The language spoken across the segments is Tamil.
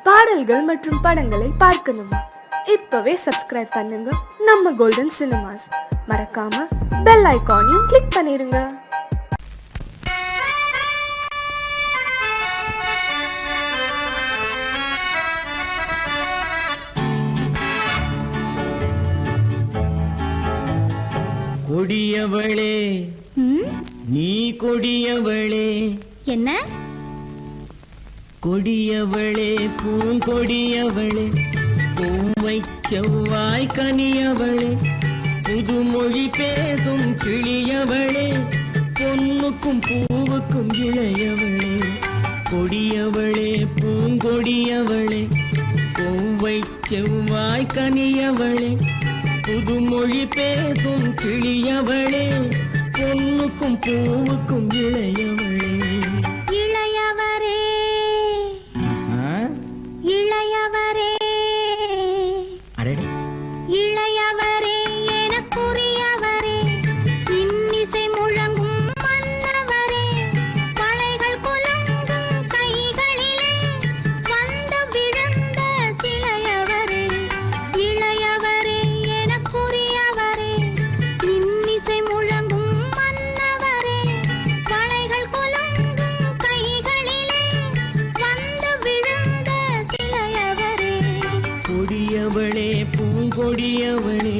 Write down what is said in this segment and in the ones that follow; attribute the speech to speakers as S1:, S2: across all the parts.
S1: பாடல்கள் மற்றும் படங்களை பார்க்கணுமா? இப்பவே சப்ஸ்கிரைப் பண்ணுங்க நம்ம கோல்டன் சினிமாஸ். மறக்காம பெல் ஐகானையும் கிளிக் பண்ணிருங்க.
S2: கொடியவளே நீ கொடியவளே.
S3: என்ன
S2: கொடியவளே பூங்கொடியவளே, பூவை செவ்வாய் கனியவளே, புதுமொழி பேசும் கிளியவளே, பொன்னுக்கும் பூவுக்கும் இளையவளே. கொடியவளே பூங்கொடியவளே, பூவை செவ்வாய் கனியவளே, புதுமொழி பேசும் கிளியவளே, பொன்னுக்கும் பூவுக்கும் இளையவளே.
S3: இளையவரே இளையவரே இளையவரே எனக்குரியவரே, இன்னிசை முழங்கும் மன்னவரே, கலைகள் குலுங்கும் கைகளிலே வந்து விழுந்த சிலையவரே. இளையவரே எனக்குரியவரே, இன்னிசை முழங்கும் மன்னவரே, கலைகள் குலுங்கும் கைகளிலே வந்து விழுந்த சிலையவரே.
S2: கொடியவளே பூங்கொடியவளே.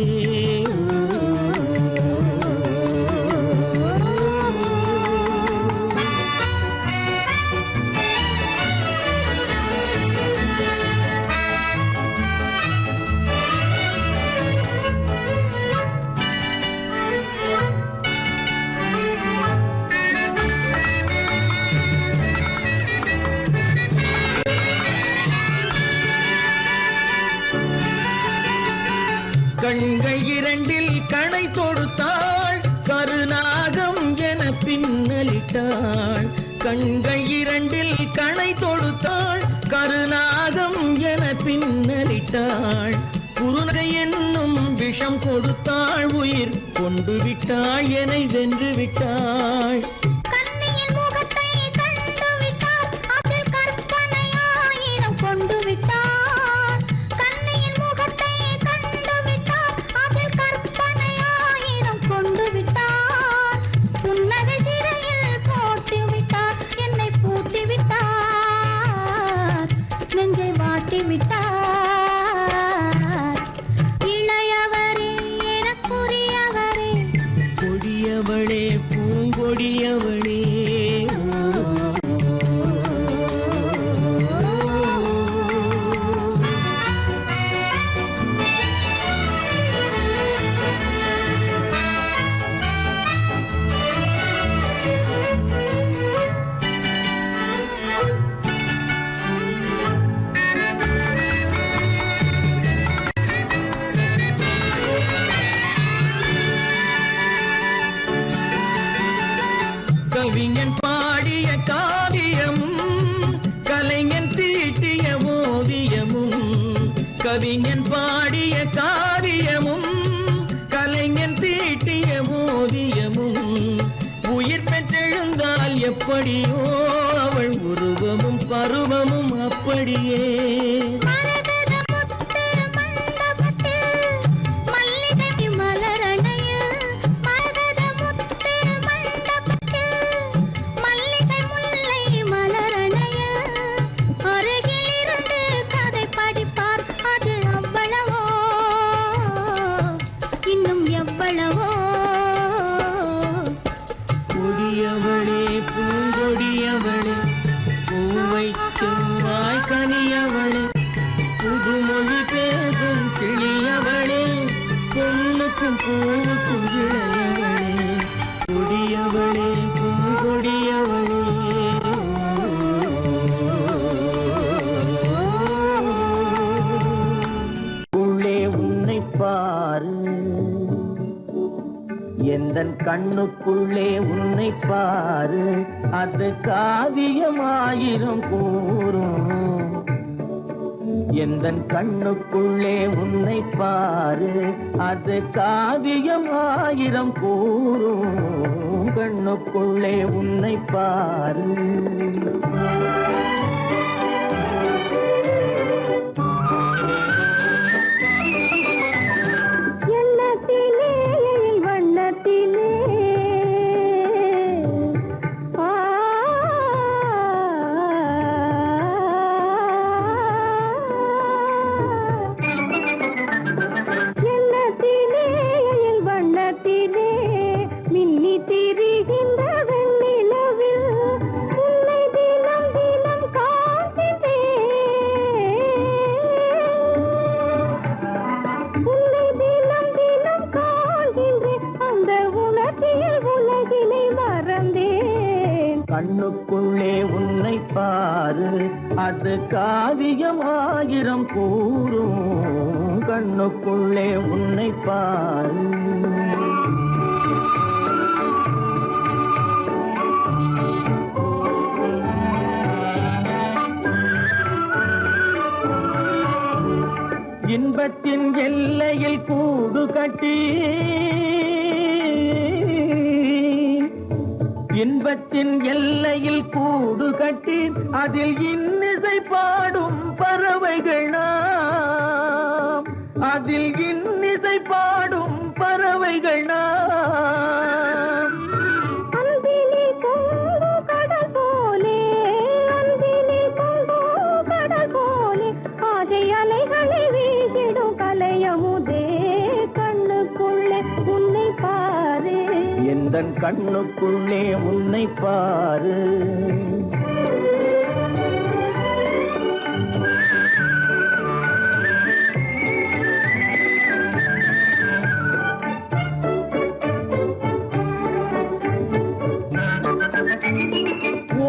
S2: கண்கள் இரண்டில் கணை தொடுத்தாள், கருநாகம் என பின்னலிட்டாள். கண்கள் இரண்டில் கணை தொடுத்தாள், கருநாகம் என பின்னலிட்டாள். குருநகை என்னும் விஷம் கொடுத்தாள், உயிர் கொண்டு விட்டாள், என்னை வென்று விட்டாள்.
S3: கண்ணியின் முகத்தை கண்டு விட்டார், அதில் கற்பனையாயிரம் கொண்டு விட்டார். கண்ணியின் முகத்தை கண்டு விட்டார், அதில் கற்பனையாயிரம் கொண்டு விட்டார். புன்னகை சிறையில் போட்டு விட்டார், என்னை பூட்டி விட்டார், நெஞ்சை வாட்டி விட்டார். இளையவரே எனக்குரியவரே,
S2: கொடியவளே பூங்கொடியவளே. கவிஞன் பாடிய காவியமும், கலைஞன் தீட்டிய ஓவியமும். கவிஞன் பாடிய காவியமும், கலைஞன் தீட்டிய ஓவியமும். உயிர் பெற்றெழுந்தால் எப்படியோ அவள் உருவமும் பருவமும் அப்படியே.
S3: மரகத முத்து மண்டபத்தில் மல்லிகை மலரணையில், மரகத முத்து மண்டபத்தில் மல்லிகை முல்லை மலரணையில், அருகிலிருந்து கதை படிப்பார், அது அவ்வளவோ இன்னும் எவ்வளவோ.
S2: கொடியவளே பூங்கொடியவளே, பூவை செவ்வாய் கனியவளே, புதுமொழி பேசும் கிளியவளே, பொன்னுக்கும் பூவுக்கும் இளையவளே. கொடியவளே பூங்கொடியவளே. உள்ளே உன்னை பாரு, எந்தன் கண்ணுக்குள்ளே உன்னை பாரு, அது காவியமாயிரம் கூறும். எந்தன் கண்ணுக்குள்ளே உன்னை பாரு, அது காவியமாயிரம் கூறும். கண்ணுக்குள்ளே உன்னை பாரு. அது காவியம் ஆயிரம் கூறும் கண்ணுக்குள்ளே உன்னை பாரு. இன்பத்தின் எல்லையில் கூடு கட்டி இன்பத்தின் எல்லையில் கூடு கட்டி அதில் இன்னிசை பாடும் பறவைகள் நாம், அதில் இன்னிசை பாடும் பறவைகள் நாம்.
S3: அன்பிலே பொங்கு கடல் போலே, அன்பிலே பொங்கு கடல் போலே, ஆசை அலைகளை வீசிடும் கலையமுதே, கண்ணுக்குள்ளே உன்னை பாரு,
S2: எந்தன் கண்ணுக்குள்ளே உன்னை பாரு.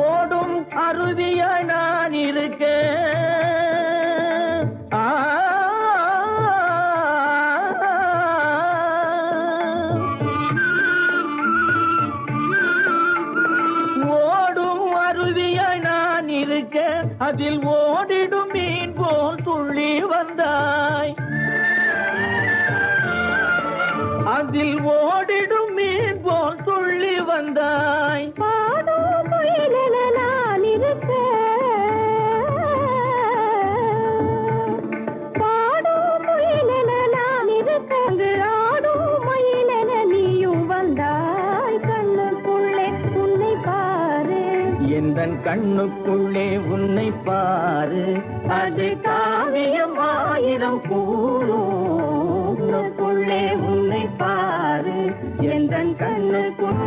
S2: ஓடும் அருவிய நான் இருக்க, ஓடும் அருவிய நான் இருக்க, அதில் ஓடிடும் மீன் போல் துள்ளி வந்தாய், அதில் ஓடிடும் மீன் போல் துள்ளி வந்தாய்.
S3: பாடும் குயிலென நான் இருக்க, பாடும் குயிலென நான் இருக்க, அங்கு ஆடும் மயிலென நீயும் வந்தாய், கண்ணுக்குள்ளே உன்னை பாரு,
S2: எந்தன் கண்ணுக்குள்ளே உன்னை பாரு. அது காவியம் ஆயிரம் கூறும் கண்ணுக்குள்ளே உன்னை பாரு, எந்தன் கண்ணுக்குள்.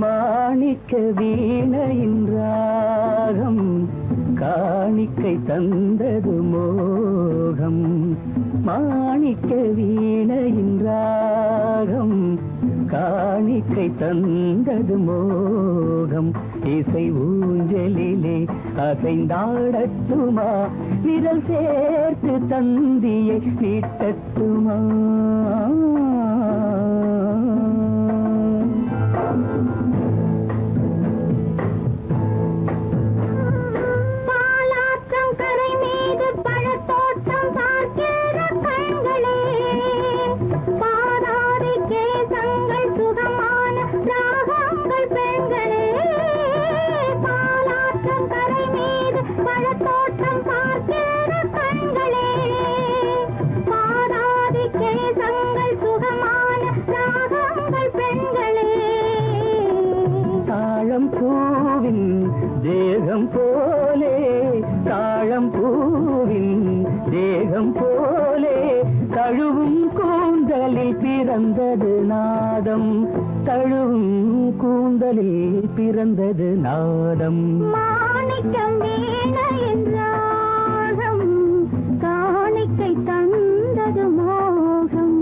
S2: மாணிக்க வீணையின் ராகம் காணிக்கை தந்தது மோகம், மாணிக்க வீணையின் ராகம் காணிக்கை தந்தது மோகம். இசை ஊஞ்சலிலே அசைந்தாடட்டுமா, விரல் சேர்த்து தந்தியை நீட்டட்டுமா.
S3: பாலாற்றம் கரை மீது பழத்தோட்டம் பார்க்கிற கண்களே, பாதாதி கேசங்கள் சுகமான ராகங்கள் பெண்களே, பாலாற்றம் கரை மீது பழத்தோட்டம் பார்க்கிற கண்களே, பாதாதி கேசங்கள் சுகமான ராகங்கள் பெண்களே.
S2: தாழம் பூவின் தேகம் போலே, தாழம் பூவின் தேகம் போலே, தழுவும் கூந்தலில் பிறந்தது நாதம், தழுவும் கூந்தலில் பிறந்தது நாதம்.
S3: மாணிக்கம் வீணையின் ராகம் காணிக்கை தந்தது மோகம்.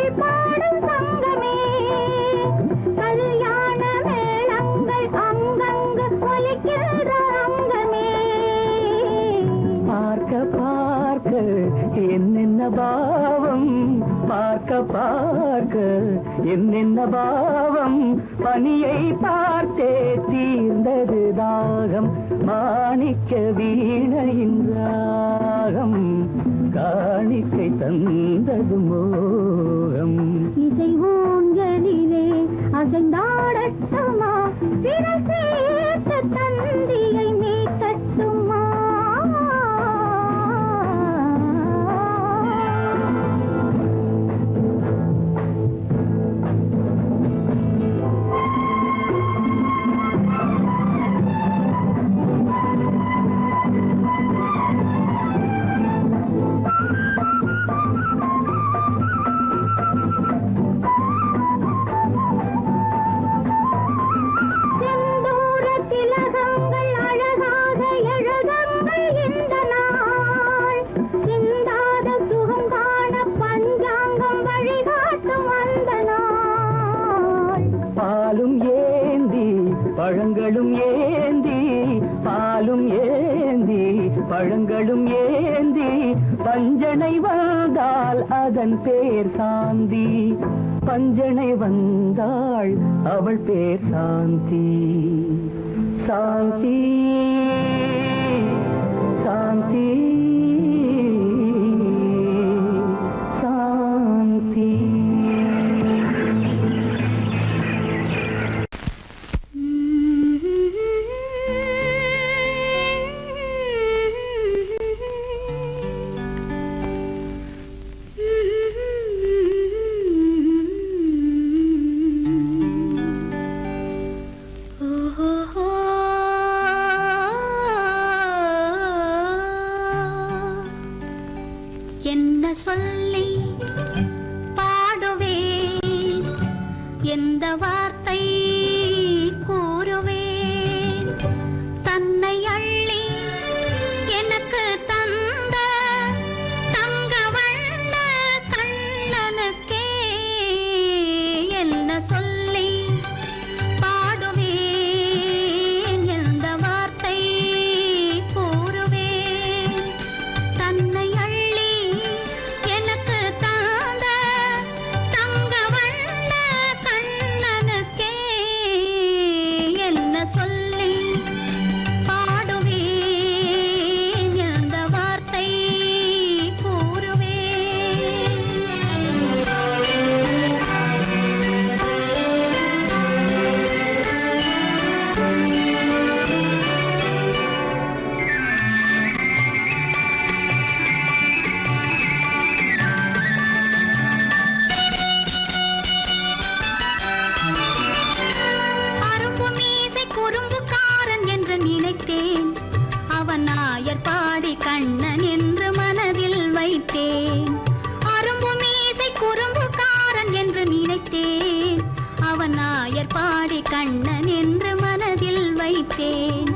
S3: தமிழ் பாடும் சங்கமே கல்யாண மேளங்கள் அங்கங்கு ஒலிக்கின்ற அங்கமே
S2: பார்க்க பார்க்க என்னென்ன பாவம் பார்க்க பார்க்க என்னென்ன பாவம் பனியை பார்த்தே தீர்ந்தது தாகம் மாணிக்க வீணையின் ராகம் காணிக்கை தந்தது மோகம்
S3: இசை ஊஞ்சலிலே அசைந்தாடட்டுமா திரை சேர்த்த தந்தியை மீட்டட்டுமா செந்தூர திலகங்கள் அழகாக எழுதங்கள் இந்த நாள் சிந்தாத சுகம் காண பஞ்சாங்கம் வழிகாட்டும் அந்த நாள்
S2: பாலும் ஏந்தி பழங்களும் ஏந்தி பாலும் ஏந்தி பழங்களும் ஏந்தி பஞ்சனை வந்தால் அதன் பேர் சாந்தி பஞ்சனை வந்தாள் அவள் பேர் சாந்தி சாந்தி சாந்தி சாந்தி
S3: என்ன சொல்லி பாடுவேன் எந்த வார்த்தை கூறுவேன் தன்னை அள்ளி எனக்கு தந்த தங்க வண்ண கண்ணனுக்கே என்ன சொல்லி பாடுவேன் எந்த வார்த்தை கூறுவேன் தன்னை அள்ளி எனக்கு தந்த தங்க வண்ண கண்ணனுக்கே என்ன சொல்லி பாடுவேன் எந்த வார்த்தை அரும்பு மீசை குறும்புக்காரன் என்று நினைத்தேன் அவன் நாயர் பாடி கண்ணன் என்று மனதில் வைத்தேன் அரும்பு மீசை குறும்புக்காரன் என்று நினைத்தேன் அவன் நாயர் பாடி கண்ணன் என்று மனதில் வைத்தேன்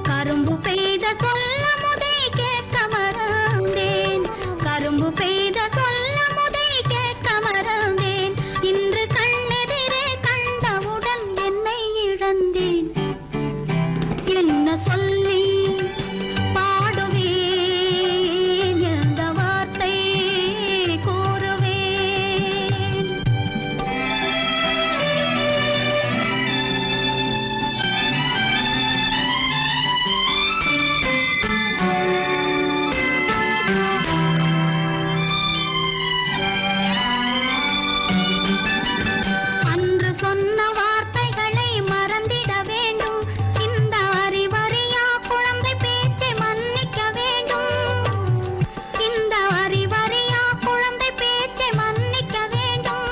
S3: கரும்பு பெய்த சொல்ல முதை கேட்க மறந்தேன் கரும்பு பெய்த சொல்ல முதை கேட்க மறந்தேன் இன்று கண்ணெதிரே கண்டவுடன் என்னை இழந்தேன் என்ன சொல்லி பாடுவேன் எந்த வார்த்தை கூறுவேன் அன்று சொன்ன வார்த்தைகளை மறந்திட வேண்டும் இந்த அறிவறியா குழந்தை பேச்சை மன்னிக்க வேண்டும் இந்த அறிவறியா குழந்தை பேச்சை மன்னிக்க வேண்டும்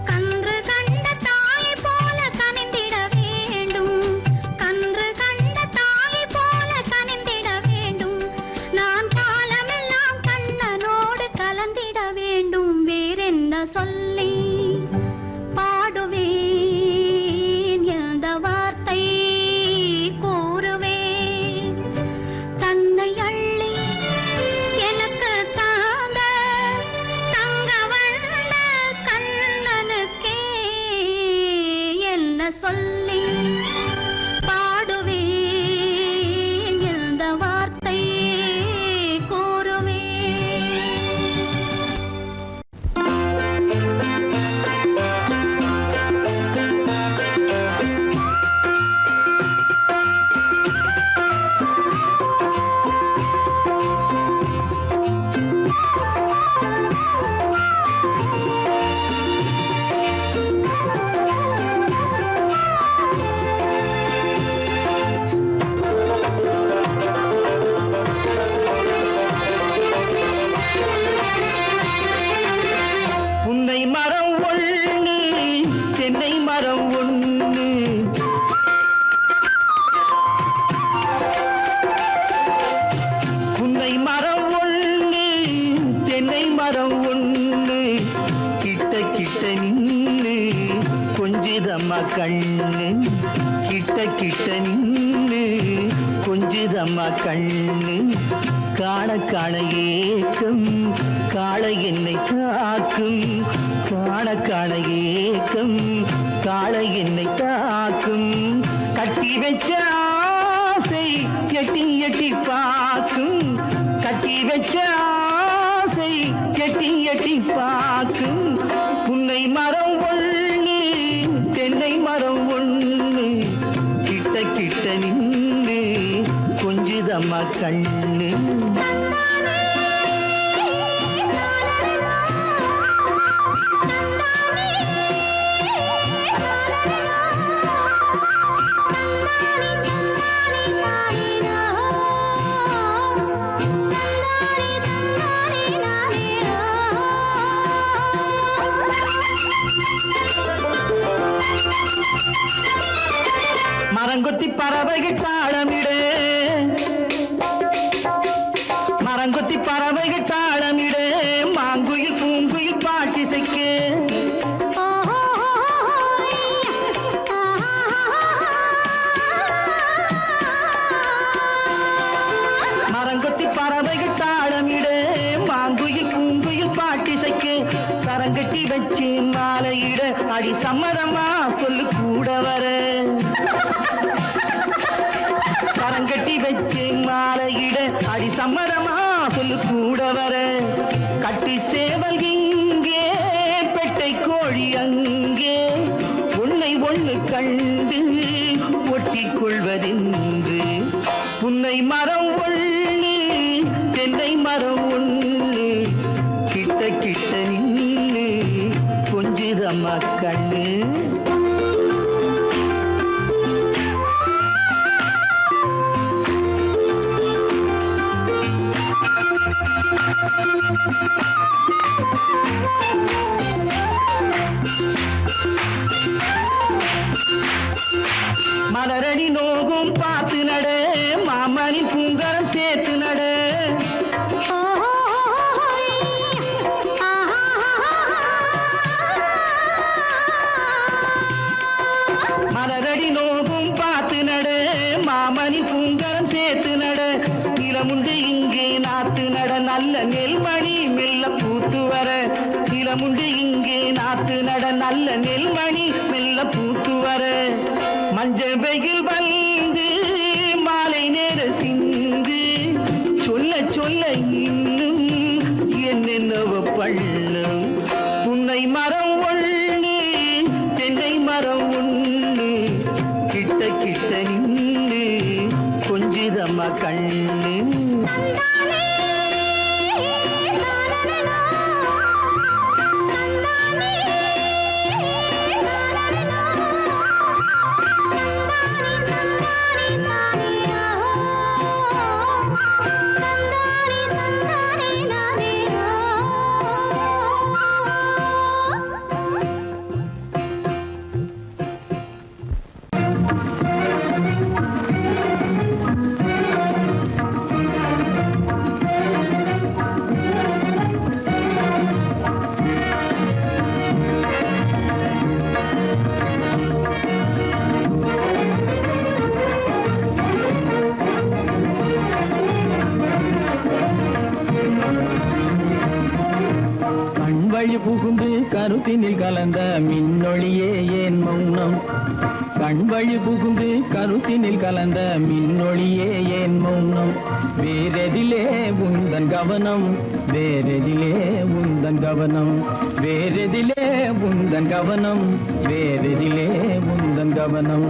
S3: கன்று கண்ட தாயை போல கனிந்திட வேண்டும் கன்று கண்ட தாயை போல கனிந்திட வேண்டும் நான் காலமெல்லாம் கண்ணனோடு கலந்திட வேண்டும் வேறென்ன சொல்லி பாடுவேன் எந்த வார்த்தை கூறுவேன் தன்னை அள்ளி எனக்கு தாந்த தங்க வண்ண
S2: கிட்ட நின்னு கொஞ்சிதம்மா கண்ணு கிட்ட நின்னு கொஞ்சிதம்மா கண்ணு காண காண ஏக்கம் காளை என்னை தாக்கும் காண காண ஏக்கம் காளை என்னை தாக்கும் கட்டி வச்ச ஆசை எட்டி எட்டி பார்க்கும் கட்டி வச்ச ஆசை எட்டி எட்டி பார்க்கும் புன்னை மரம் ஒண்ணு தென்னை மரம் ஒண்ணு கிட்ட நின்று கொஞ்சிதம்மா கண்ணு மரங்கொத்தி பறவைகள் தாளமிடு மரங்கொத்தி பறவைகள் தாளமிடு மாங்குயில் பூங்குயில் பாட்டிசைக்கு மரங்கொத்தி பறவைகள் தாளமிடு மாங்குயில் பூங்குயில் பாட்டிசைக்கு சரங்கட்டி வச்சு மாலையிட அடி சம்மதமா சொல்லு கூட வர சரங்கட்டி வச்சு மாலையிட அடி சம்மதமா சொல்லு கூட வர கட்டி சேவல் இங்கே பெட்டை கோழி அங்கே உன்னை ஒண்ணு கண்டு ஒட்டிக் கொள்வதென்று புன்னை மரம் ஒண்ணு தென்னை மரம் ஒண்ணு கிட்ட நின்று கொஞ்சிதம்மா கண்ணு மலரடி நோகும் பார்த்து நட மாமணி பூங்கரம் சேர்த்து நட மலரடி நோகும் பார்த்து நட மாமணி பூங்கரம் சேர்த்து நட நிலமுண்டு இங்கே நாத்து நட நல்ல நெல்மணி மெல்ல பூத்து வர நிலமுண்டு இங்கே நாத்து நட நல்ல நெல்மணி மெல்ல பூத்து வர மஞ்சள் வெயில் வந்து மாலை நேர சிந்து சொல்ல சொல்ல இன்னும் என்னென்னவ பண்ணும் புன்னை மரம் ஒண்ணு தென்னை மரம் ஒண்ணு கிட்ட நின்று கொஞ்சிதம்மா கண்ணு புகுந்து கருத்தினில் கலந்த மின்னொளியே ஏன் மௌனம் கண்வழி புகுந்து கருத்தினில் கலந்த மின்னொளியே ஏன் மௌனம் வேறெதிலே உந்தன் கவனம் வேறெதிலே உந்தன் கவனம் வேறெதிலே உந்தன் கவனம் வேறெதிலே உந்தன் கவனம்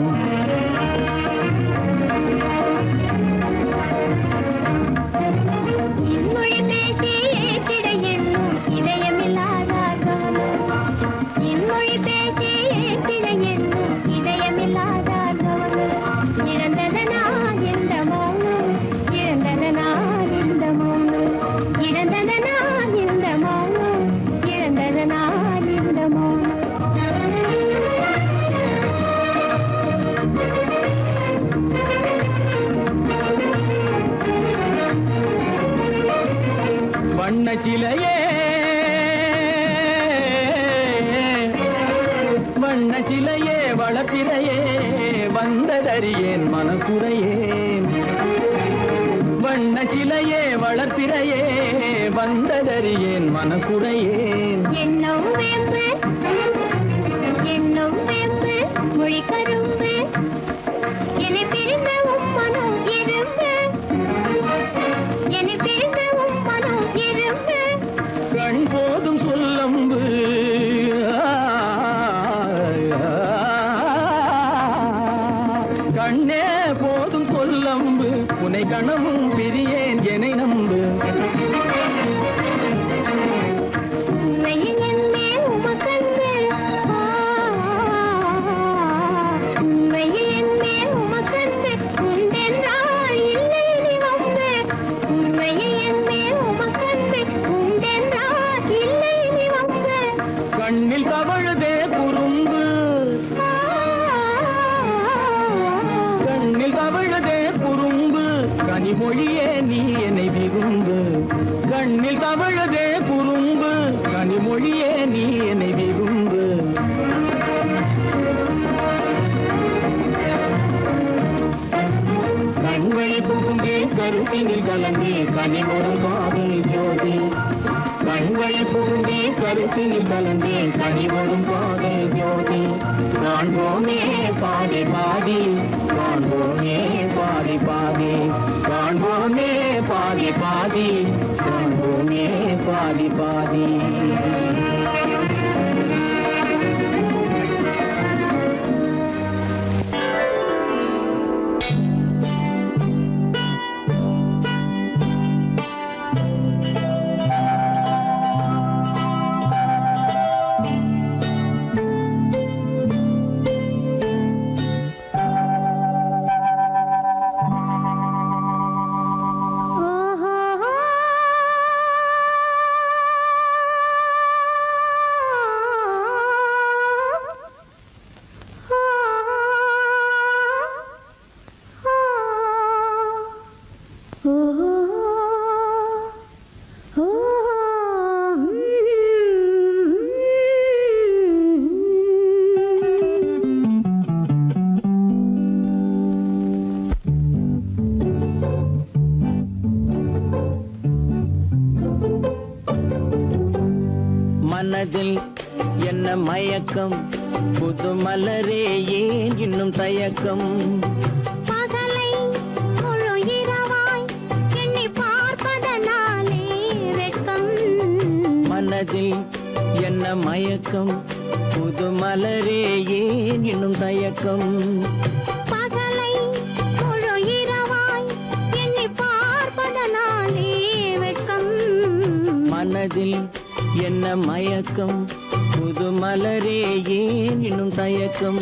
S2: வண்ண சிலையே வண்ண சிலையே வளர்த்திரையே வந்ததறியேன் மனக்குறையேன். வண்ண சிலையே வளர்த்திரையே வந்ததறியேன் மனக்குறையேன்.
S3: என்னும் வேம்பு என்னும் வேம்பு மொழி கரும்பு என்னை பிரிந்த உம்மனும் எறும்பு என்னை பிரிந்த உம்மனும் எறும்பு
S2: கண் போதும் சொல்லம்பு கண்ணே போதும் சொல்லம்பு உனை கணமும் பிரியேன் என்னை நம்பு.
S3: உண்மையில் என்னே உமக்கன்று உண்மையில் என்னே உமக்கன்று உண்டென்றால் இல்லை நீ வம்பு. உண்மையில் என்னே உமக்கன்று உண்டென்றால் இல்லை நீ வம்பு.
S2: கண்ணில் தவழுதே குறும்பு கண்ணில் தவழுதே குறும்பு கனிமொழியே நீ என்னை விரும்பு. கண்ணில் தவழுதே குறும்பு கனிமொழியே நீ என்னை விரும்பு. கண்வழி புகுந்தே கருத்தினில் கலந்தே கனிமொரும் காதல் ஜோதி. கண்வழி புகுந்தே கருத்தினில் கலந்தே கனிமொரும் காதல் ஜோதி. காண்போமே பாதி பாதி காண்போமே பாதி பாதி காண்போமே பாதி பாதி காண்போமே பாதி பாதி. மனதில் என்ன மயக்கம் புது மலரே ஏன் இன்னும் தயக்கம்.
S3: பகலை முழு இரவாய் எண்ணி பார்ப்பதனாலே வெட்கம்.
S2: மனதில் என்ன மயக்கம் புது மலரே ஏன் இன்னும் தயக்கம்.
S3: பகலை முழு இரவாய் எண்ணி பார்ப்பதனாலே வெட்கம்.
S2: மனதில் என்ன மயக்கம் புது மலரே ஏன் இன்னும் தயக்கம்.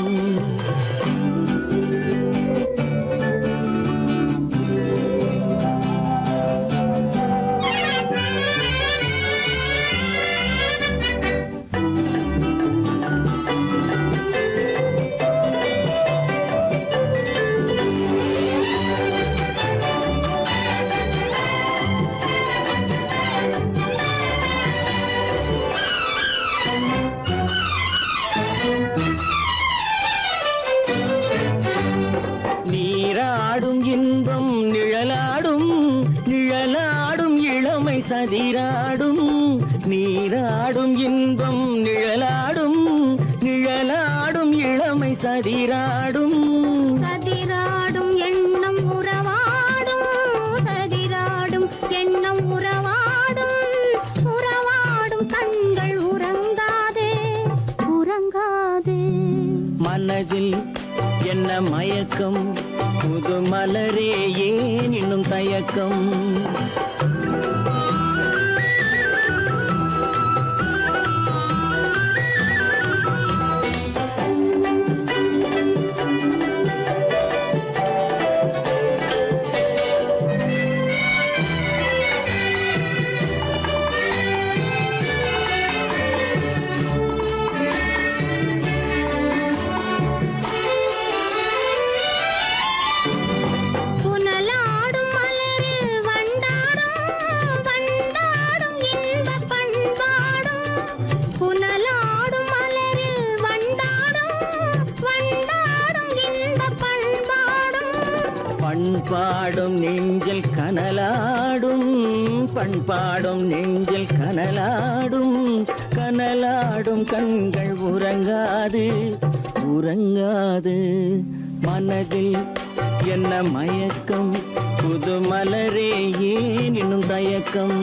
S2: நீராடும் இன்பம் நிழலாடும் நிழலாடும் இளமை சதிராடும். நீராடும் இன்பம் நிழலாடும் நிழலாடும் இளமை சதிராடும்.
S3: சதிராடும் எண்ணம் உறவாடும் சதிராடும் எண்ணம் உறவாடும். உறவாடும் கண்கள் உறங்காதே உறங்காதே.
S2: மனதில் என்ன மயக்கம் புது மலரே ஏன் இன்னும் தயக்கம்.
S3: புனலாடும் மலரில் வண்டாடும்
S2: பண்பாடும் நெஞ்சில் கனலாடும், பண்பாடும் நெஞ்சில் கனலாடும், கனலாடும் கண்கள் உறங்காது, உறங்காது. மனதில் என்ன மயக்கம், புது மலரே ஏன் இன்னும் தயக்கம்?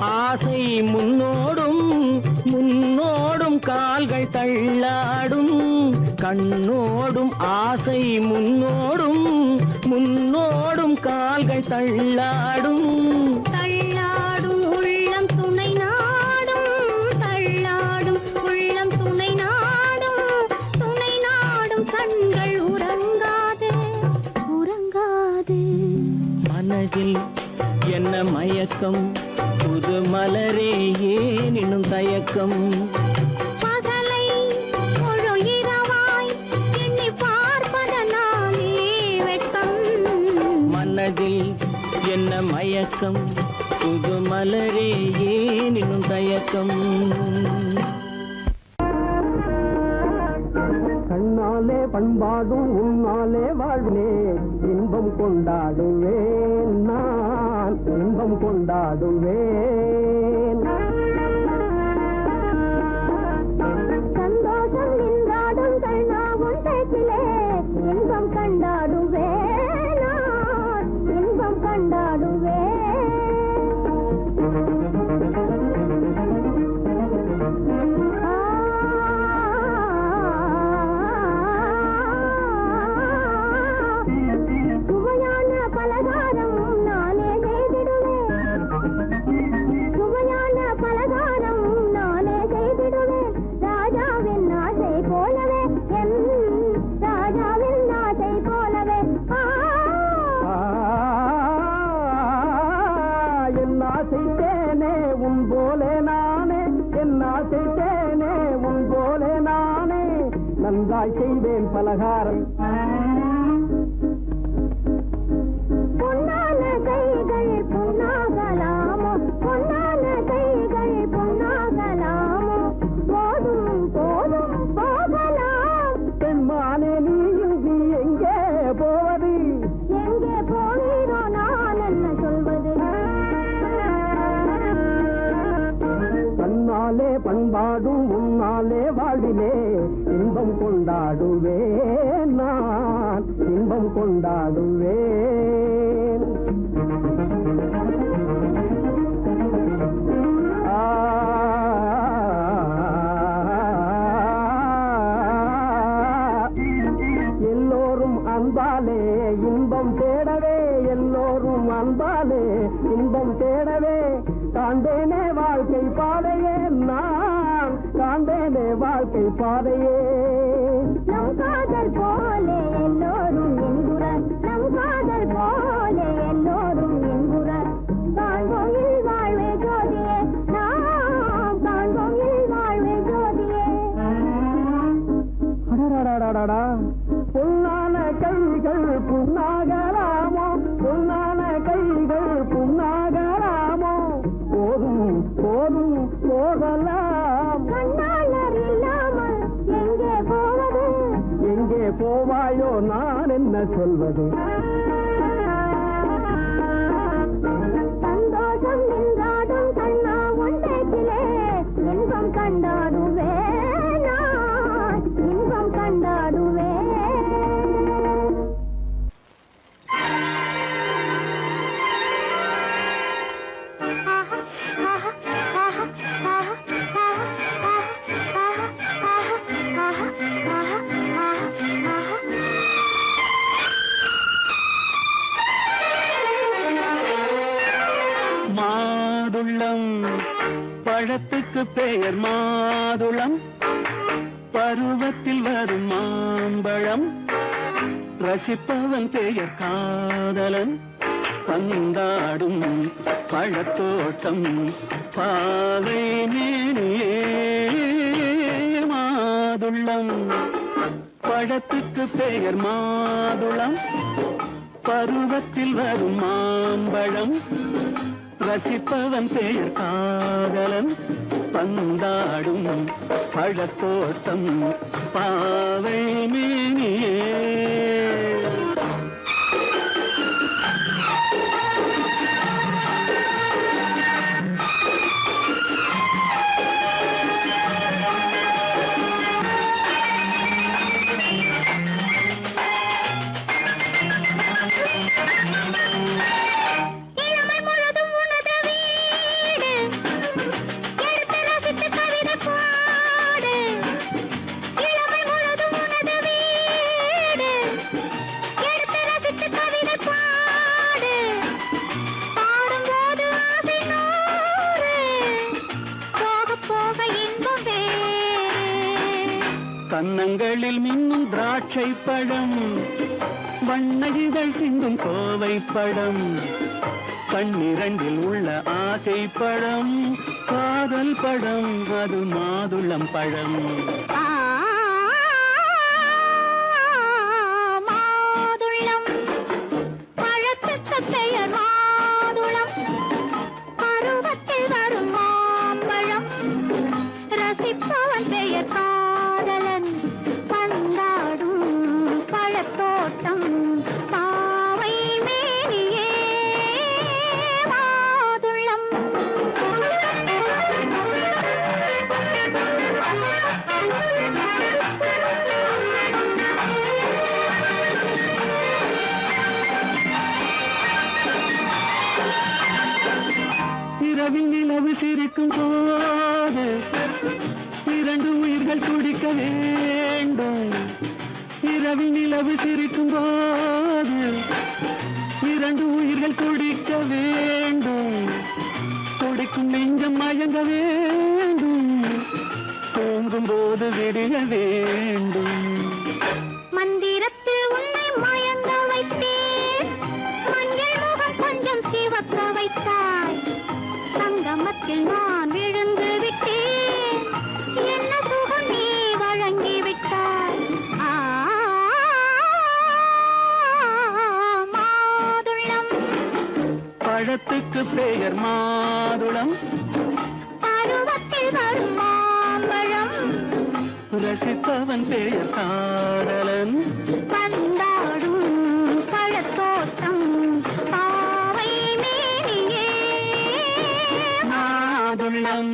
S2: ஆசை முன்னோடும், முன்னோடும் கால்கள் தள்ளாடும், கண்ணோடும் ஆசை முன்னோடும், முன்னோடும் கால்கள் தள்ளாடும்.
S3: தள்ளாடும் உள்ளம் துணை நாடும், தள்ளாடும் உள்ளம் துணை நாடும், துணை நாடும் கண்கள் உறங்காது, உறங்காது.
S2: மனதில் என்ன மயக்கம், புது மலரே ஏன் இன்னும் தயக்கம்?
S3: பகலை முழு இரவாய் எண்ணி பார்ப்பதனாலே வெட்கம்.
S2: மனதில் என்ன மயக்கம், புது மலரே ஏன் இன்னும் தயக்கம்?
S4: கண்ணாலே பண்பாடும் உன்னாலே வாழ்விலே இன்பம் கொண்டாடுவேன், நான் இன்பம் கொண்டாடுவேன்.
S3: சந்தோஷம் நின்றாடும் கண்ணாவும் பேச்சிலே இன்பம் கண்டாடுவேன், நான் இன்பம் கண்டாடுவேன். சுவையான பலகாரம் நானே செய்திடுவேன், சுவையான பலகாரம் நானே செய்திடுவேன். ராஜாவின் ஆசை போலவே, என் ராஜாவின் ஆசை போலவே.
S4: என் ஆசை தேனே உன் போலே நானே, என் ஆசை தேனே உன் போலே நானே, நன்றாய் செய்வேன் பலகாரம்.
S3: பொன்னான கைகள் பொன்னாகலாமோ, பொன்னான கைகள் பொன்னாகலாமோ, போதும் போதும் போகலாம்.
S4: பெண்மானே நீ இங்கு எங்கே போவது,
S3: எங்கே போகிறோ நான் என்ன சொல்வது?
S4: தன்னாலே பண்பாடும் உன்னாலே வாழ்விலே இன்பம் கொண்டாடுவேன், நான் இன்பம் கொண்டாடுவேன். எல்லோரும் அன்பாலே இன்பம் தேடவே, எல்லோரும் அன்பாலே இன்பம் தேடவே, காண்பேனே வாழ்க்கை பாதையே, நான் காண்பேனே வாழ்க்கை பாதையே.
S3: நம் காதல் போலே எல்லோரும் என்குற, நம் காதல் போலே எல்லோரும் என்குற, காண்போம் இல் வாழ்வே ஜோதியே, நாம் காண்போம் இல் வாழ்வே ஜோதியே.
S4: அடடடடடடா, பொன்னான கைகள் புண்ணாகலாமோ, பொன்னான கைகள் புண்ணாகலாமோ, போதும் போதும் போகலாம்.
S3: கண்ணாளர் இல்லாமல் எங்கே போவது,
S4: எங்கே போவாயோ நான் என்ன சொல்வது?
S3: சந்தோஷம் நின்றாடும் கண்ணா உன் பேச்சிலே இன்பம் கண்டாடுவேன், நான் இன்பம் கண்டாடுவேன்.
S2: மாதுளம் பழத்துக்கு பெயர் மாதுளம்,
S4: பருவத்தில் வரும் மாம்பழம் ரசிப்பவன் பெயர் காதலன் பந்தாடும் பழத்தோட்டம் பாவை மேனியே மாதுளம் பழத்துக்கு பெயர் மாதுளம் பருவத்தில் வரும் மாம்பழம் ரசிப்பவன் பெயர் காதலன் பந்தாடும் பழத்தோட்டம் பாவை மேனியே கன்னங்களில் மின்னும் திராட்சை பழம் வண்ணகிகள் சிந்தும் கோவை பழம் கண்ணிரண்டில் உள்ள ஆசை பழம் காதல் பழம் அது மாதுளம் பழம்
S3: மாதுளம் பழத்துக்கு பெயர் மாதுளம் பருவத்தில் வரும் மாம்பழம் ரசிப்பவன் பெயர் காதலன் பந்தாடும் பழத்தோட்டம் பாவை மேனியே மாதுளம்
S4: இரவில் நிலவு சிரிக்கும் போது இரண்டு உயிர்கள் துடிக்க வேண்டும் இரவில் நிலவு சிரிக்கும் போது இரண்டு உயிர்கள் துடிக்க வேண்டும் துடிக்கும் நெஞ்சம் மயங்க வேண்டும் தூங்கும் போது விடிய வேண்டும்
S3: மந்திரத்தில் உன்னை மயங்க வைத்தேன் மஞ்சள் முகம் கொஞ்சம் சிவக்க வைத்தாய் சங்கமத்தில் நான் விழுந்து விட்டேன் என்ன சுகம் நீ வழங்கி விட்டாய் மாதுளம்
S4: பழத்துக்கு பெயர் மாதுளம்
S3: பருவத்தில் வரும் மாம்பழம்
S4: ரசிப்பவன் பெயர் காதலன்
S3: பந்தாடும் பழத்தோட்டம் பாவை மேனியே
S4: மாதுளம்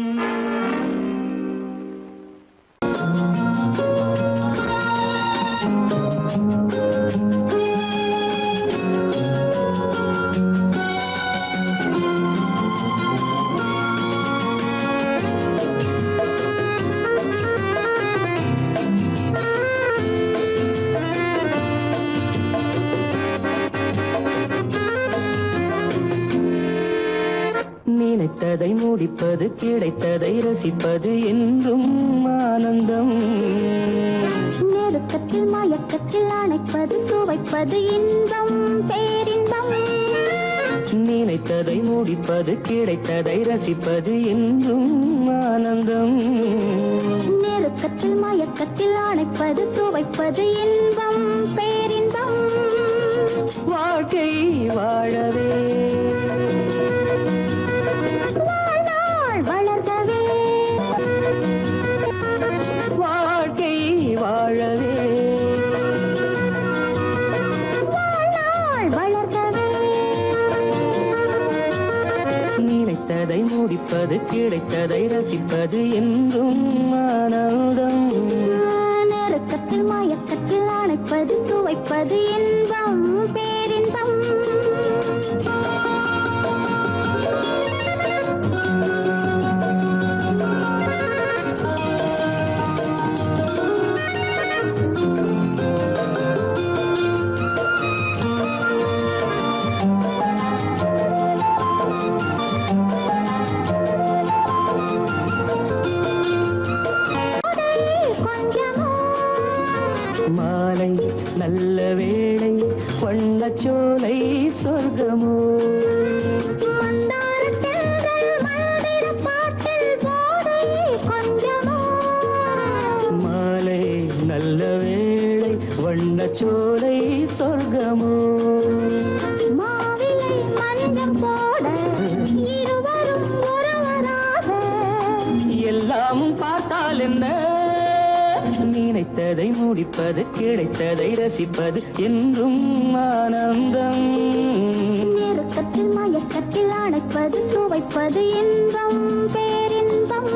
S4: நினைத்ததை முடிப்பது கிடைத்ததை ரசிப்பது என்றும் ஆனந்தம்
S3: நெருக்கத்தில் மயக்கத்தில் அணைப்பது சுவைப்பது இன்பம் பேரின்பம்
S4: நினைத்ததை முடிப்பது கிடைத்ததை ரசிப்பது என்றும் ஆனந்தம்
S3: நெருக்கத்தில் மயக்கத்தில் அணைப்பது சுவைப்பது இன்பம் பேரின்பம்
S4: வாழ்க்கை வாழவே
S3: வாழ்நாள் வளர்கவே
S4: வாழ்க்கை வாழவே
S3: வாழ்நாள் வளர்கவே
S4: நினைத்ததை முடிப்பது கிடைத்ததை ரசிப்பது என்றும் ஆனந்தம்
S3: நெருக்கத்தில் மயக்கத்தில் அணைப்பது சுவைப்பது இன்பம் பேரின்பம் கொஞ்சம்
S2: பார்த்தால் என்ன நினைத்ததை முடிப்பது கிடைத்ததை ரசிப்பது என்றும் ஆனந்தம்
S3: நெருக்கத்தில் மயக்கத்தில் அணைப்பது சுவைப்பது இன்பம் பேரின்பம்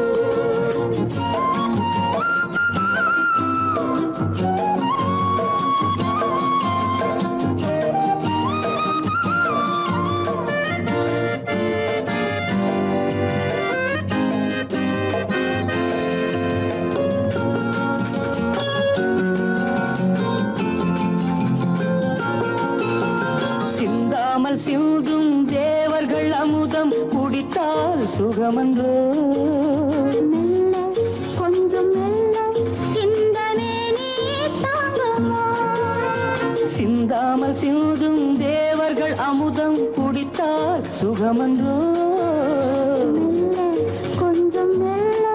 S2: சிந்தும் தேவர்கள் அமுதம் குடித்தால் சுகமன்றோ
S3: மெல்ல கொஞ்சம் மெல்ல சிந்தனே நீ தாங்குமோ
S2: சிந்தாமல் சிந்தும் தேவர்கள் அமுதம் குடித்தால் சுகமன்றோ
S3: மெல்ல கொஞ்சம் மெல்ல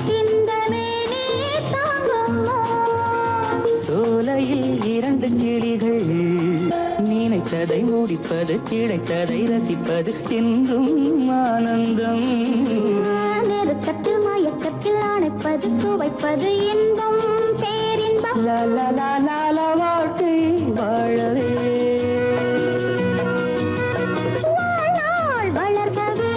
S3: சிந்தனே நீ தாங்குமோ
S2: சோலையில் இரண்டு கிளிகள் நினைத்ததை முடிப்பது கிடைத்ததை ரசிப்பது என்றும் ஆனந்தம்
S3: நெருக்கத்தில் மயக்கத்தில் அணைப்பது சுவைப்பது இன்பம் பேரின்பம்
S2: லால வாழ்க்கை வாழவே
S3: வாழ்நாள் வளர்கவே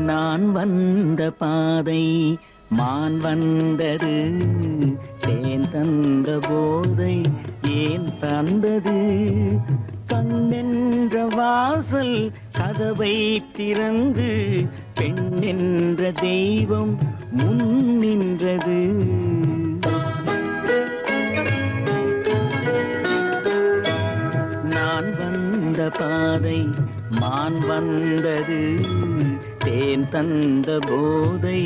S2: நான் வந்த பாதை மான் வந்தது தேன் தந்த போதை ஏன் தந்தது கண்ணென்ற வாசல் கதவை திறந்து பெண் என்ற தெய்வம் முன் நின்றது நான் வந்த பாதை மான் வந்தது தேன் தந்த போதை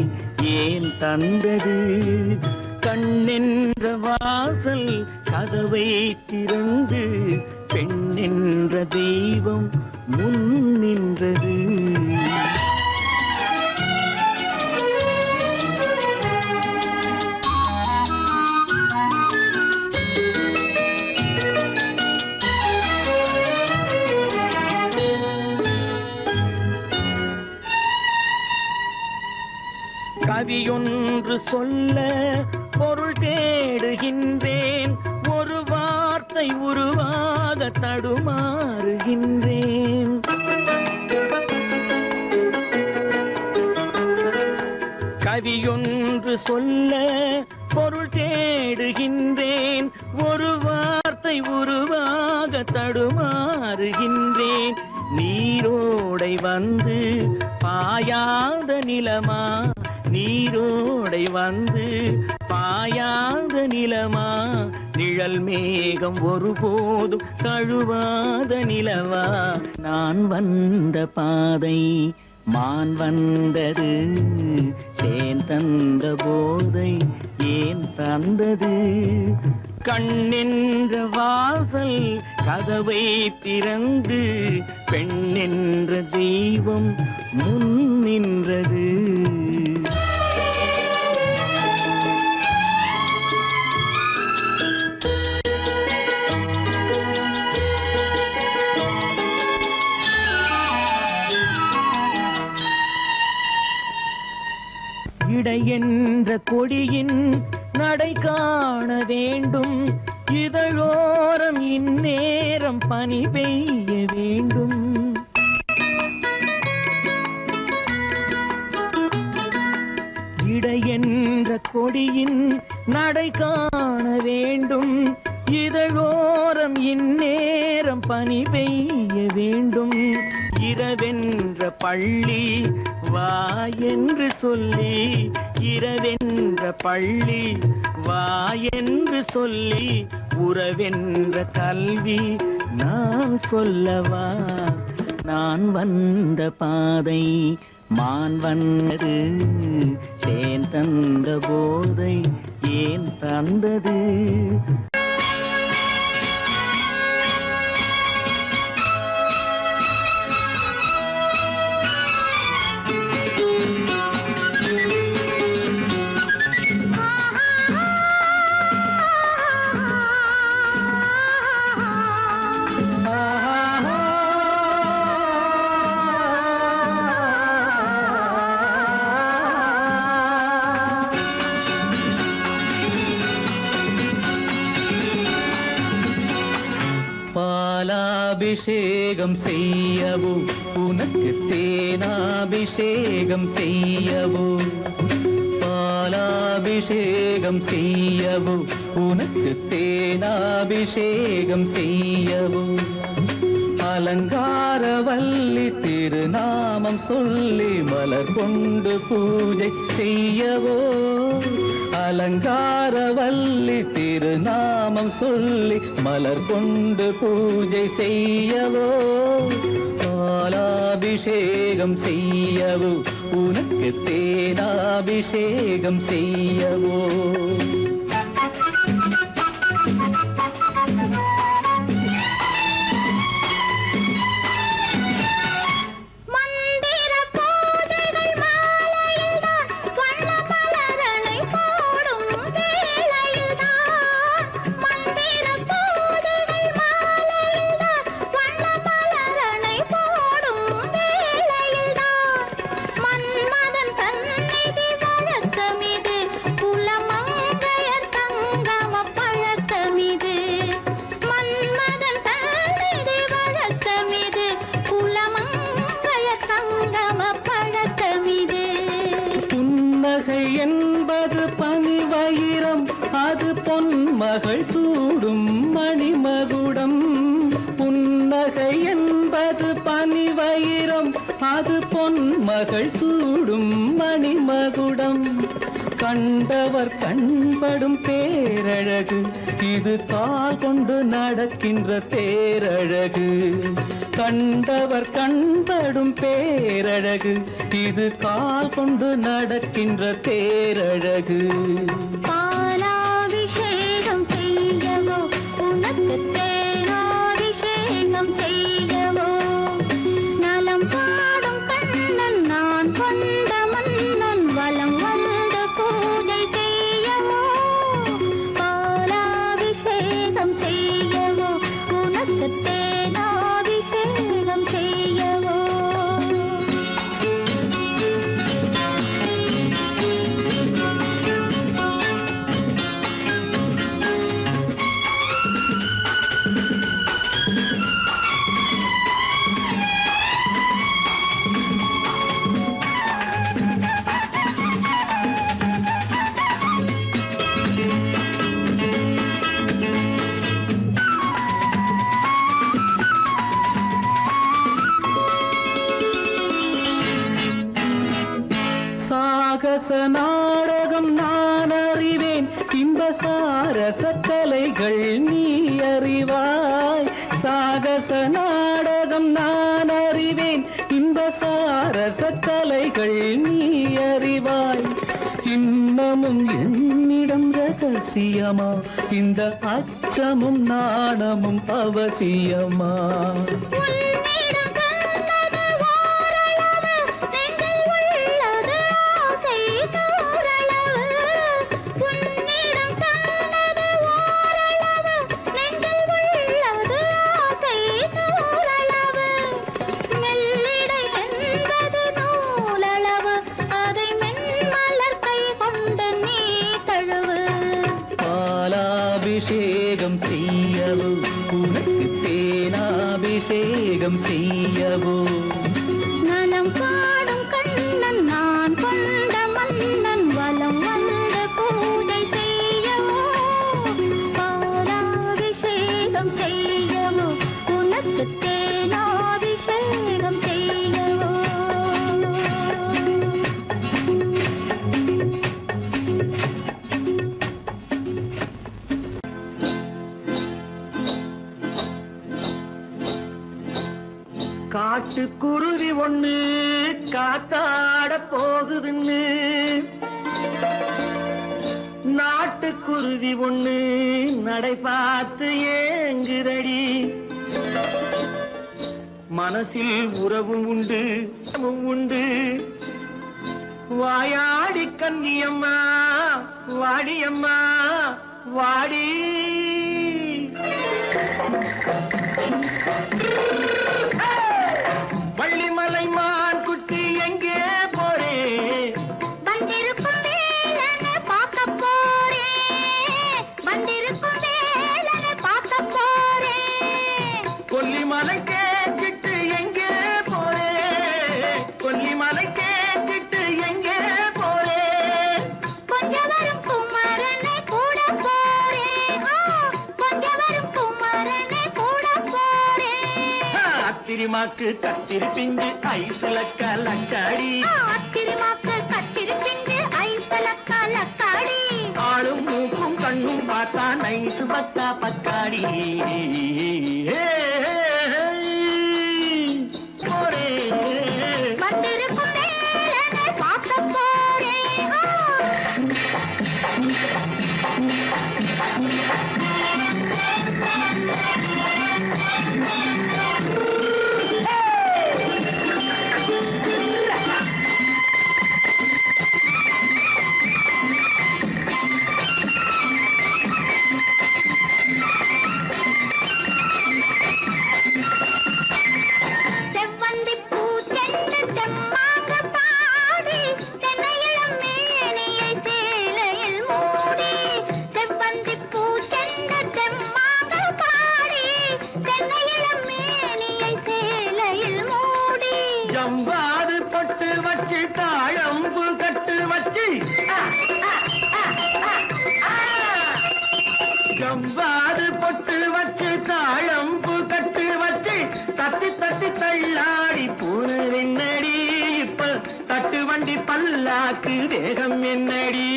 S2: ஏன் தந்தது கண்ணென்ற வாசல் கதவை திறந்து பெண் என்ற தெய்வம் முன் நின்றது கவியொன்று சொல்ல பொருள் தேடுகின்றேன் ஒரு வார்த்தை உருவாக தடுமாறுகின்றேன் கவியொன்று சொல்ல பொருள் தேடுகின்றேன் ஒரு வார்த்தை உருவாக தடுமாறுகின்றேன் நீரோடை வந்து பாயாத நிலமா நீரோடை வந்து பாயாத நிலமா நிழல் மேகம் ஒருபோதும் தழுவாத நிலவா நான் வந்த பாதை மான் வந்தது தேன் தந்த போதை ஏன் தந்தது கண்ணென்ற வாசல் கதவை திறந்து பெண் என்ற தெய்வம் முன் நின்றது இடை என்ற கொடியின் நடை காண வேண்டும், இதழோரம் இந்நேரம் பனி பெய்ய வேண்டும். இடை என்ற கொடியின் நடை காண வேண்டும், இதழோரம் இந்நேரம் பனி பெய்ய வேண்டும். இரவென்ற பள்ளி வா என்று சொல்லி, இரவென்ற பள்ளி வா என்று சொல்லி, உறவென்ற கல்வி நான் சொல்லவா. நான் வந்த பாதை மான் வந்தது, தேன் தந்த போதை ஏன் தந்தது.
S4: பாலாபிஷேகம் செய்யவோ உனக்கு தேனாபிஷேகம் செய்யவோ, பாலாபிஷேகம் செய்யவோ உனக்கு தேனாபிஷேகம் செய்யவோ. அலங்காரவல்லி திருநாமம் சொல்லி மலர் கொண்டு பூஜை செய்யவோ, அலங்காரவல்லி திருநாமம் சொல்லி மலர் கொண்டு பூஜை செய்யவோ. பாலாபிஷேகம் செய்யவோ உனக்கு தேனாபிஷேகம் செய்யவோ. என்பது பனிவயிரம், அது பொன்மகள் சூடும் மணிமகுடம். புன்னகை என்பது பனிவயிரம், அது பொன்மகள் சூடும் மணிமகுடம். கண்டவர் கண்படும் பேரழகு, இது கால் கொண்டு நடக்கின்ற தேரழகு. கண்டவர் கண்படும் பேரழகு, இது கால் கொண்டு நடக்கின்ற தேரழகு.
S3: பாலாபிஷேகம் செய்யவோ உனக்கு தேனாபிஷேகம் செய்யவோ. நலம் பாடும் கண்ணன் நான் கொண்ட மன்னன் வலம் வந்து பூஜை செய்யவோ. பாலாபிஷேகம் செய்யவோ உனக்கு தேனாபிஷேகம் செய்யவோ.
S4: சாகச நாடகம் நான் அறிவேன், இன்ப சாரச கலைகள் நீ அறிவாய். சாகச நாடகம் நான் அறிவேன், இன்ப சாரச கலைகள் நீ அறிவாய். இன்னமும் என்னிடம் ரகசியமா, இந்த அச்சமும் நாணமும் அவசியமா.
S3: மெல்லிடை என்பது நூலளவு, அதை மென்மலர்
S2: காட்டுக்குருவி ஒண்ணு காத்தாட போகுதுன்னு நாட்டுக்குருவி ஒண்ணு நடை பார்த்து ஏங்குதடி மனசில் உறவும் உண்டு உண்டு வாயாடி கன்னியம்மா வாடியம்மா வாடி வள்ளிமலை மான் குட்டி எங்கே போறே
S3: வந்திருக்கும் வேலனை பார்க்க போறேன் வந்திருக்கும் வேலனை பார்க்க போறேன்
S2: கொல்லிமலை கேட்டுட்டு எங்கே போறே கொல்லிமலை கேட்டுட்டு எங்கே போறே
S3: கொஞ்சம் வரும் குமரனை கூட போறேன் கொஞ்சம் வரும் குமரனை கூட போறேன்
S2: அத்திரிமாக்கு கத்திரி பிஞ்சு ஐசுல கலக்காடி
S3: அத்திரிமாக்கு கத்திரி பிஞ்சு ஐசல கலக்காடி
S2: ஆளும் மூக்கும் கண்ணும் பார்த்தா நைசு பக்கா பக்காடி போறே
S3: வந்திருக்கும் வேலனை பார்க்க போறேன் செவ்வந்தி பூ தென்று தெம்மாக பாடி தென்னையிளம் மேனியை சேலையில் மூடி செவ்வந்தி பூ தென்று தெம்மாக பாடி தென்னையிளம் மேனியை சேலையில் மூடி
S2: ஜம்பாது பொட்டு வச்சு தாழம்பு கட்டு வச்சு ஜம்பாது பொட்டு வச்சு தாழம்பு கட்டு வச்சு தட்டி தட்டி தள்ளாடி பூரு என்னடி இப்ப தட்டு வண்டி பல்லாக்கு தேகம் என்னடி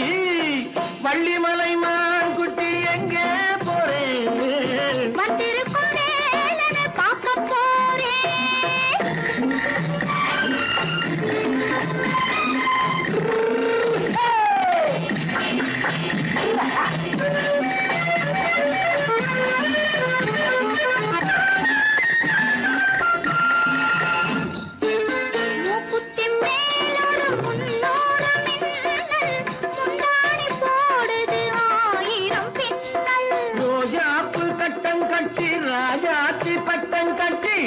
S2: வள்ளிமலை மான் குட்டி எங்கே போறேன்
S3: வந்திருக்கும் வேலனை பார்க்க போறேன் மூக்குத்தி மேலோடு முன்னோடு மின்னல் முந்தாணி போடுது ஆயிரம் பின்னல்
S2: ரோஜாப்பு கட்டம் கட்டி ராஜாத்தி பட்டம் கட்டி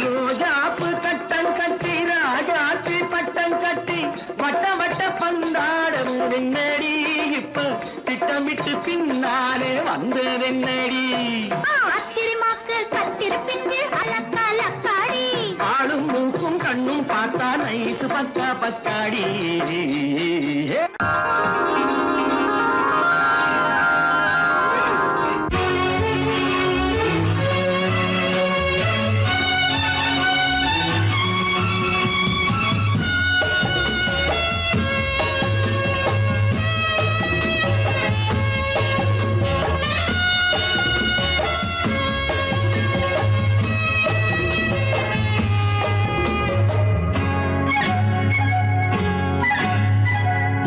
S2: ரோஜாப்பு கட்டம் கட்டி ராஜாத்தி பட்டம் கட்டி வட்ட வட்ட பந்தாடம் வெண்ணடி இப்ப திட்டமிட்டு பின்னாலே வந்ததென்னடி
S3: அத்திரிமாக்கு கத்திரி பிஞ்சு அலக்கலக்காடி
S2: ஆளும் மூக்கும் கண்ணும் பார்த்தா நைசு பக்கா பக்காடி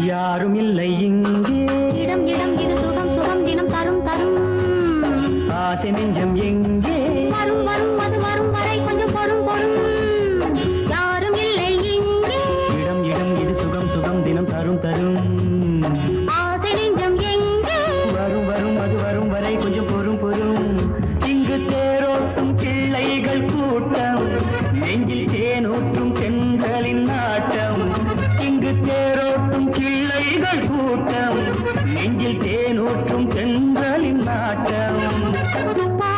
S2: யாரும் இல்லை இங்கே
S3: இடம் இடம் இது சுகம் சுகம் தினம் தரும் தரும்
S2: ஆசை நெஞ்சம் எங்கே
S3: வரும் வரும் அது வரும் வரை கொஞ்சம் பொறும் பொறும் யாரும் இல்லை இங்கே
S2: இடம் இடம் இது சுகம் சுகம் தினம் தரும் தரும்
S3: ஆசை நெஞ்சம் எங்கே
S2: வரும் வரும் அது வரும் வரை கொஞ்சம் பொறும் பொறும் இங்கு தேரோட்டும் பிள்ளைகள் கூட்டம் நெஞ்சில் தேனூற்றும் சென்றலின் நாட்டம் இங்கு தேரோட்டும் பிள்ளைகள் கூட்டம் நெஞ்சில் தேனூற்றும் சென்றலின் நாட்டம்
S3: புதுப்பா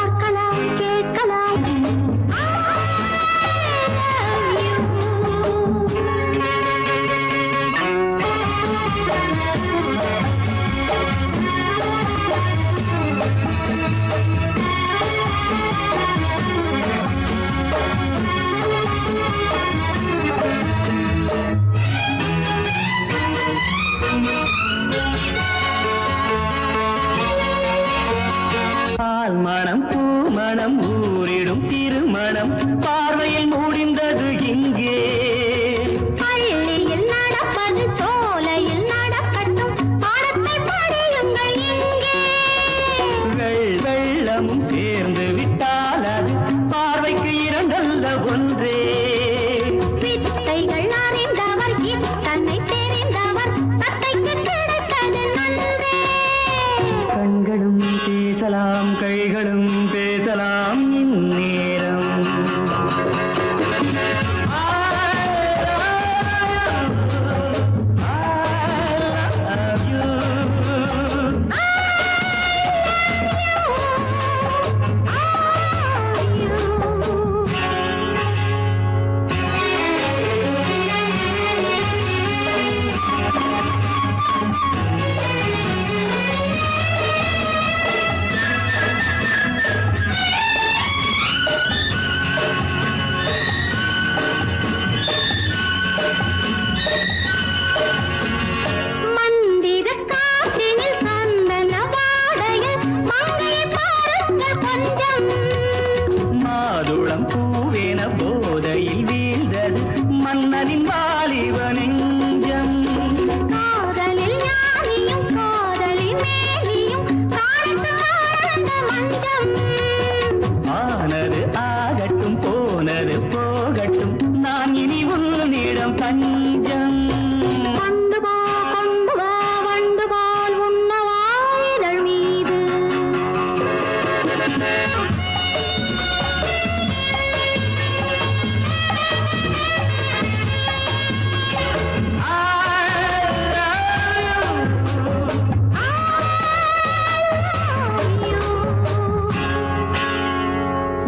S2: பார்வையில் முடிந்தது இங்கே.
S3: பள்ளியில் நடப்பது சோலையில் நடக்கட்டும், பாடத்தை படியுங்கள் இங்கே.
S2: வெள்ளமும் சேர்ந்து விட்டால் அது பார்வைக்கு இரண்டல்ல ஒன்றே.
S3: வித்தைகள் அறிந்தவர் இத்தனை தெரிந்தவர், தத்தைக்கு கிடைத்தது நன்றே.
S2: கண்களும் பேசலாம் கைகளும் பேசலாம் இந்நேரம்.
S3: மந்திர காற்றினில் சந்தன வாடையில் மங்கையை பாருங்கள் கொஞ்சம்.
S2: மாதுளம் பூவேன போதையில் வீழ்ந்தது மன்னனின் வாலிப நெஞ்சம்.
S3: காதலில் ஞானியும் காதலி மேனியும் காணட்டும் ஆனந்த மஞ்சம்.
S2: ஆனது ஆகட்டும் போனது போகட்டும், நான் இனி உன்னிடம் பஞ்சம்.
S3: கொண்டு வா வண்டு போல் உண்ணவா இதழ் மீது.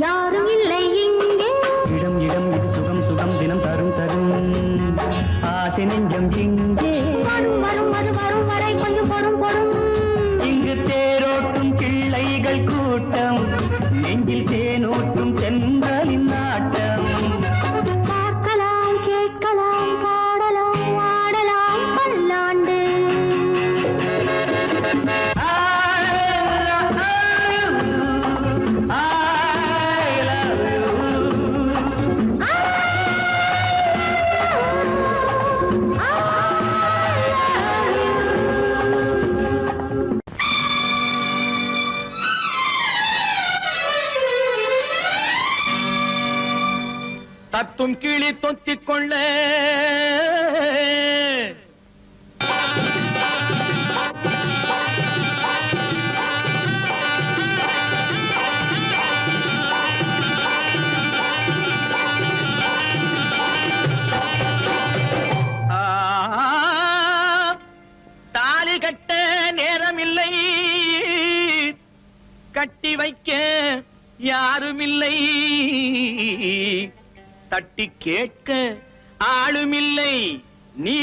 S3: யாரும் இல்லை இங்கே.
S2: இடம் இடம் இது சுகம் சுகம் தினம் தரும் தரும் ஆசை நெஞ்சம் இங்கே.
S3: வரும் வரும் அது வரும் வரை கொஞ்சம் பொறும் பொறும்.
S2: இங்கு தேரோட்டும் பிள்ளைகள் கூட்டம், நெஞ்சில் தேனோட்டும் தென்றலின் நாட்டம்.
S3: பார்க்கலாம் கேட்கலாம் பாடலாம் ஆடலாம் பல்லாண்டு.
S2: தத்தும் கிளி தொத்திக் கொள்ள தாலி கட்ட நேரமில்லை, கட்டி வைக்க யாருமில்லை, தட்டி கேட்க ஆளுமில்லை. நீ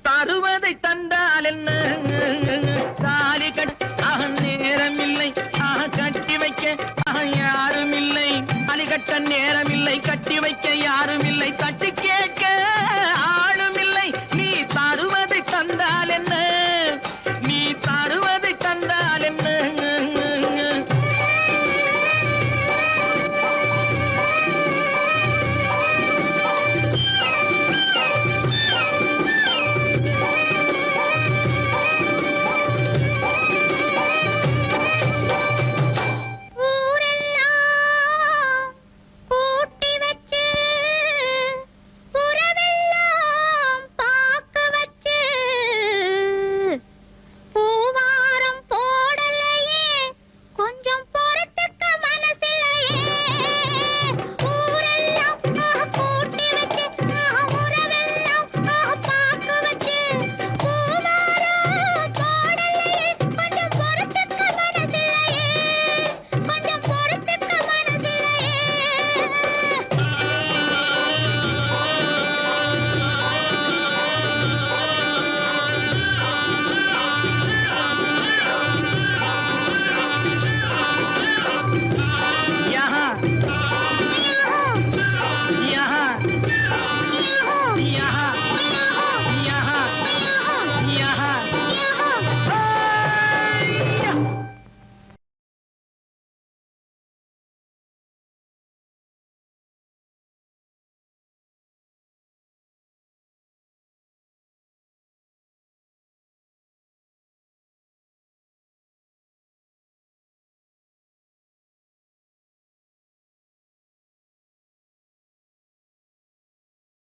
S2: தருவதை தந்தால் என்ன? தாலி கட்ட நேரமில்லை, கட்டி வைக்க யாருமில்லை. தாலி கட்ட நேரமில்லை, கட்டி வைக்க யாருமில்லை, தட்டி